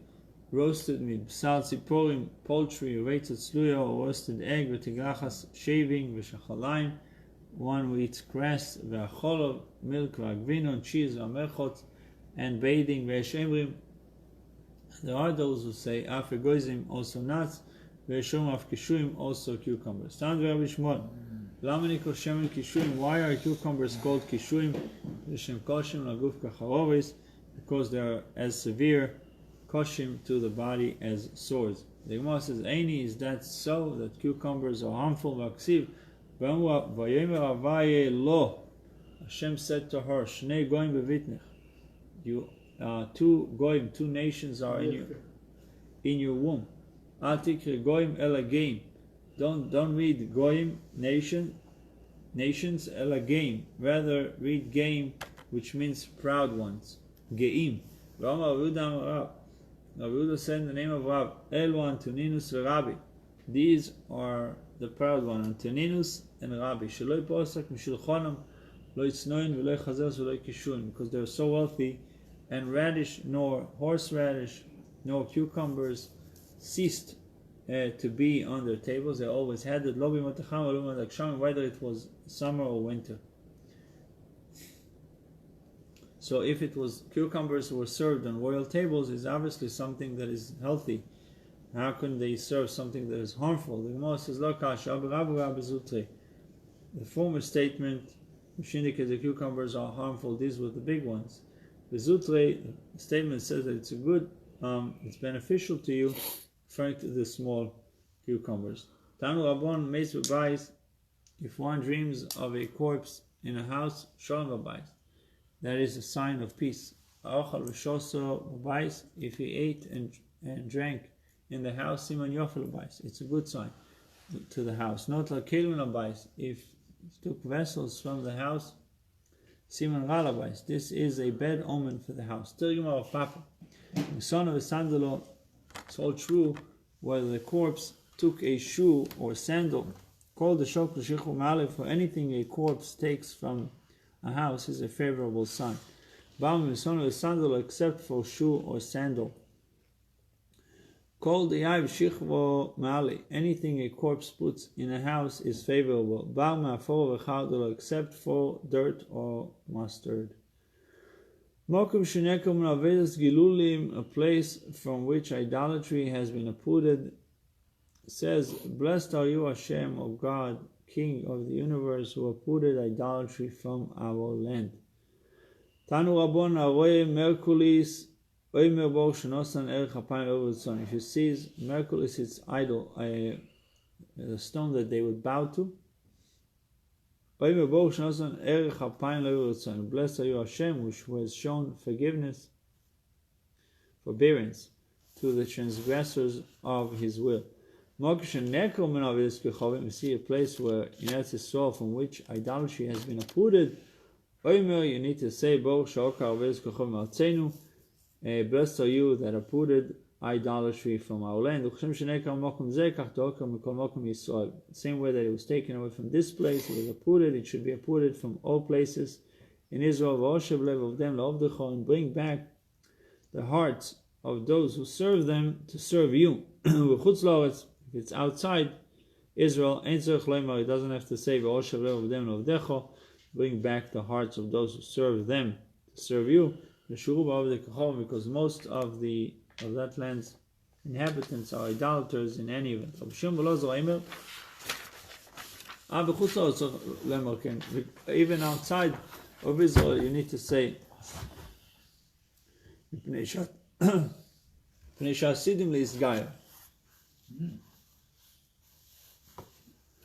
roasted meat. B'sal Tziporim, poultry. Reitzat Sluya, or roasted egg. V'tigrachas, shaving. V'shachalayim, one who eats grass. V'acholov, milk. V'agvino, cheese. V'amechot, and bathing. V'eshemrim, there are those who say Afregoizim, also nuts. V'eshom of Kishuim, also cucumbers. Stand Rabbi Shmuel. Lamaniko Shemin Kishuim, why are cucumbers called Kishuim? V'shem Koshim Laguf Kacharovis, because they are as severe Koshim to the body as swords. The Gemara says, Eini, is that so, that cucumbers are harmful? V'aksiv, V'yomer Avaye Lo, Hashem said to her, Shnei Goyim Bevitnech, you 2 goyim, 2 nations are in your womb. Atikre goyim elagim. Don't read goyim nations elagim. Rather read game, which means proud ones. Geim. Rama Ruda said in the name of Rav, Elu Antoninus veRabbi. These are the proud one, Antoninus and Rabbi. Sheloi posak mishulchonam lo yitznoin v'lo yichazos v'lo yikishun, because they're so wealthy. And radish, nor horseradish, nor cucumbers ceased to be on their tables. They always had it, whether it was summer or winter. So if it was cucumbers were served on royal tables, it's obviously something that is healthy. How can they serve something that is harmful? The Gemara says, the former statement, which indicates the cucumbers are harmful, these were the big ones. The Zutre statement says that it's a good, it's beneficial to you, referring to the small cucumbers. Tanu Rabban Meis B'Bayis, If one dreams of a corpse in a house, shalom babayis, that is a sign of peace. Ochal v'shoso babayis, if he ate and drank in the house, siman yofel babayis, it's a good sign to the house. Not l'kelim babayis, if he took vessels from the house, siman ra babayis, this is a bad omen for the house. Tirgim of Papa, the son of a sandalo, it's all true whether the corpse took a shoe or sandal. Called the shok l'shichu ma'alef, for anything a corpse takes from a house is a favorable sign. Bam son of a sandal, except for shoe or sandal. Called the yav shichvo ma'ali, anything a corpse puts in a house is favorable. Bam ma'afor v'chardol, except for dirt or mustard. Mokum shenekum navedas gilulim, a place from which idolatry has been uprooted, says, "Blessed are you, Hashem, O God, King of the universe, who uprooted idolatry from our land." Tanu Rabon Aroe Merculis Oimer Bo Shenosan Erech Hapayim Overson. If you see Merculis, its idol, a stone that they would bow to. Oimer Bo Shenosan Erech Hapayim Overson. Blessed are you, Hashem, who has shown forbearance to the transgressors of His will. You see a place where in Eretz Yisrael from which idolatry has been uprooted. You need to say, blessed are you that uprooted idolatry from our land. The same way that it was taken away from this place, it was uprooted, it should be uprooted from all places in Israel, and bring back the hearts of those who serve them to serve you. If it's outside Israel, it doesn't have to say bring back the hearts of those who serve them to serve you, because most of that land's inhabitants are idolaters in any event. Even outside of Israel, you need to say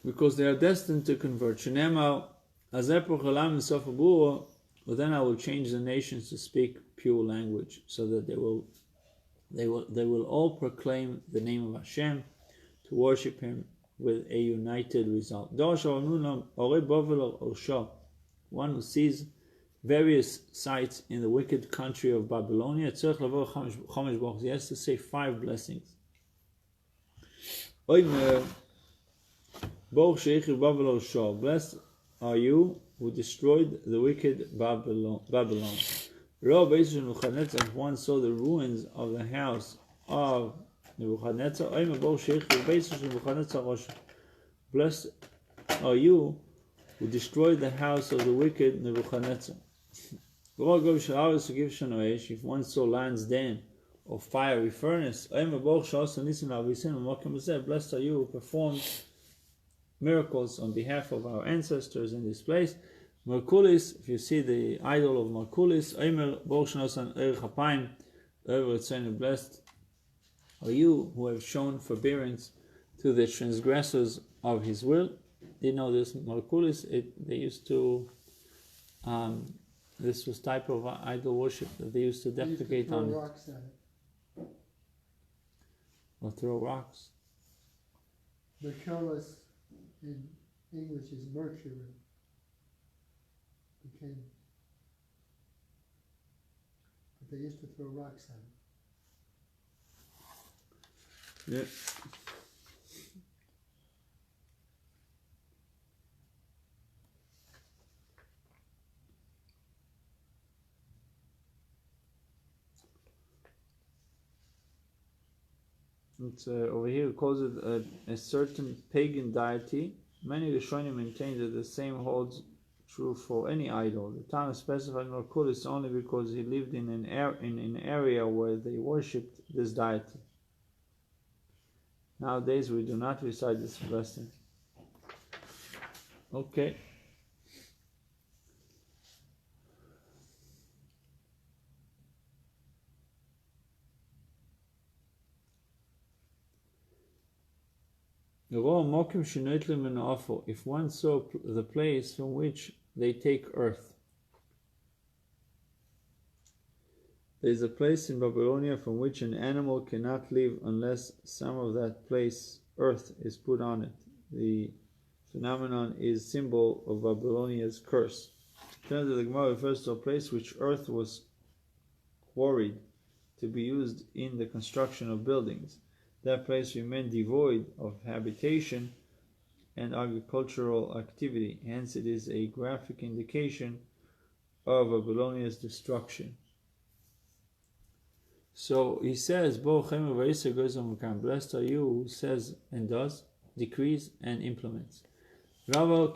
because they are destined to convert. But then I will change the nations to speak pure language, so that they will all proclaim the name of Hashem, to worship Him with a united result. One who sees various sites in the wicked country of Babylonia, he has to say 5 blessings. Blessed are you who destroyed the wicked Babylon. If one saw the ruins of the house of Nebuchadnezzar, blessed are you who destroyed the house of the wicked Nebuchadnezzar. If one saw Land's Den or fiery furnace, blessed are you who performed miracles on behalf of our ancestors in this place. Merkulis, if you see the idol of Merkulis, blessed are you who have shown forbearance to the transgressors of His will. You know this Merkulis, they used to, this was type of idol worship that they used to defecate on. Rocks at it. Or throw rocks. Mercurus in English is Mercury. But they used to throw rocks at it. Yeah. It's over here it calls it a certain pagan deity. Many Rishonim maintain that the same holds true for any idol. The Tana specified Merkulis only because he lived in an area where they worshipped this deity. Nowadays we do not recite this blessing. Okay. If one saw the place from which they take earth. There is a place in Babylonia from which an animal cannot leave unless some of that place, earth, is put on it. The phenomenon is symbol of Babylonia's curse. In terms of the Gemara, refers to a place which earth was quarried to be used in the construction of buildings. That place remained devoid of habitation and agricultural activity. Hence, it is a graphic indication of Babylonia's destruction. So he says, blessed are you who says and does, decrees and implements. When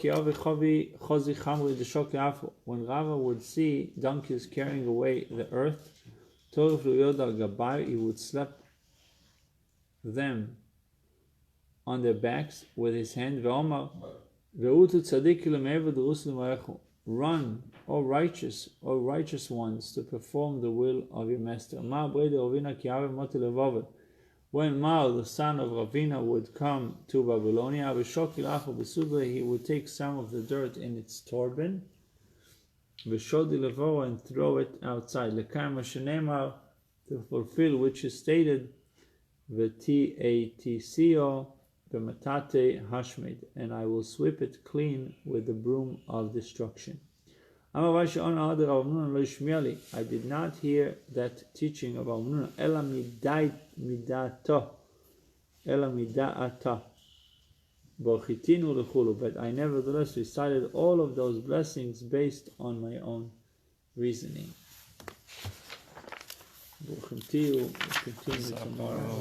Rava would see donkeys carrying away the earth, he would slap them on their backs with his hand. Run, O righteous ones, to perform the will of your master. When Mal, the son of Ravina, would come to Babylonia, he would take some of the dirt in its turban and throw it outside. To fulfill which is stated, and I will sweep it clean with the broom of destruction. I did not hear that teaching of Amnun, but I nevertheless recited all of those blessings based on my own reasoning. We'll continue tomorrow.